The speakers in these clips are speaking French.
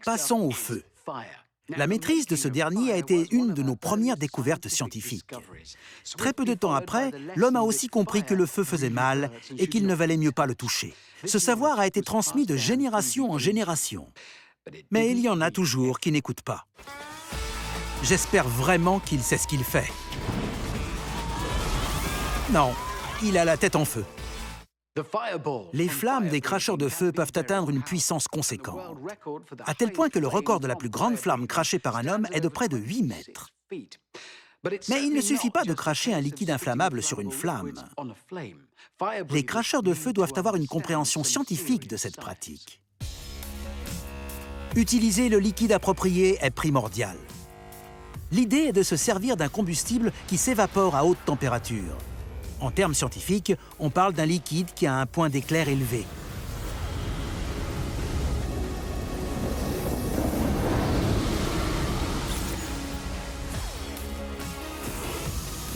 Passons au feu. La maîtrise de ce dernier a été une de nos premières découvertes scientifiques. Très peu de temps après, l'homme a aussi compris que le feu faisait mal et qu'il ne valait mieux pas le toucher. Ce savoir a été transmis de génération en génération. Mais il y en a toujours qui n'écoutent pas. J'espère vraiment qu'il sait ce qu'il fait. Non, il a la tête en feu. Les flammes des cracheurs de feu peuvent atteindre une puissance conséquente, à tel point que le record de la plus grande flamme crachée par un homme est de près de 8 mètres. Mais il ne suffit pas de cracher un liquide inflammable sur une flamme. Les cracheurs de feu doivent avoir une compréhension scientifique de cette pratique. Utiliser le liquide approprié est primordial. L'idée est de se servir d'un combustible qui s'évapore à haute température. En termes scientifiques, on parle d'un liquide qui a un point d'éclair élevé.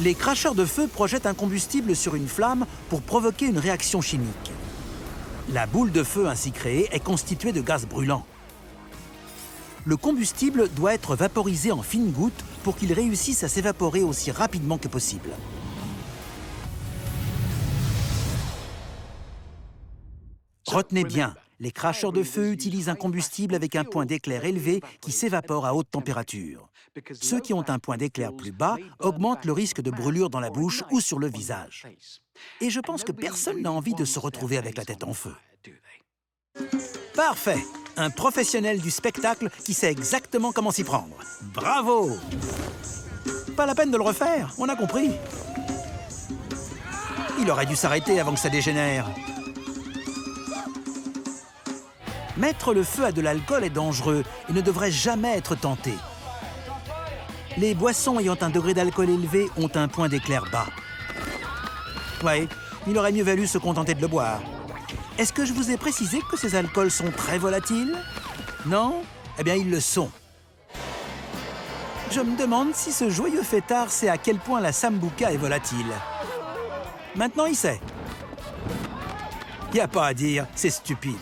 Les cracheurs de feu projettent un combustible sur une flamme pour provoquer une réaction chimique. La boule de feu ainsi créée est constituée de gaz brûlants. Le combustible doit être vaporisé en fines gouttes pour qu'il réussisse à s'évaporer aussi rapidement que possible. Retenez bien, les cracheurs de feu utilisent un combustible avec un point d'éclair élevé qui s'évapore à haute température. Ceux qui ont un point d'éclair plus bas augmentent le risque de brûlure dans la bouche ou sur le visage. Et je pense que personne n'a envie de se retrouver avec la tête en feu. Parfait! Un professionnel du spectacle qui sait exactement comment s'y prendre. Bravo! Pas la peine de le refaire, on a compris. Il aurait dû s'arrêter avant que ça dégénère. Mettre le feu à de l'alcool est dangereux et ne devrait jamais être tenté. Les boissons ayant un degré d'alcool élevé ont un point d'éclair bas. Oui, il aurait mieux valu se contenter de le boire. Est-ce que je vous ai précisé que ces alcools sont très volatiles? Non? Eh bien, ils le sont. Je me demande si ce joyeux fêtard sait à quel point la sambuca est volatile. Maintenant, il sait. Y a pas à dire, c'est stupide.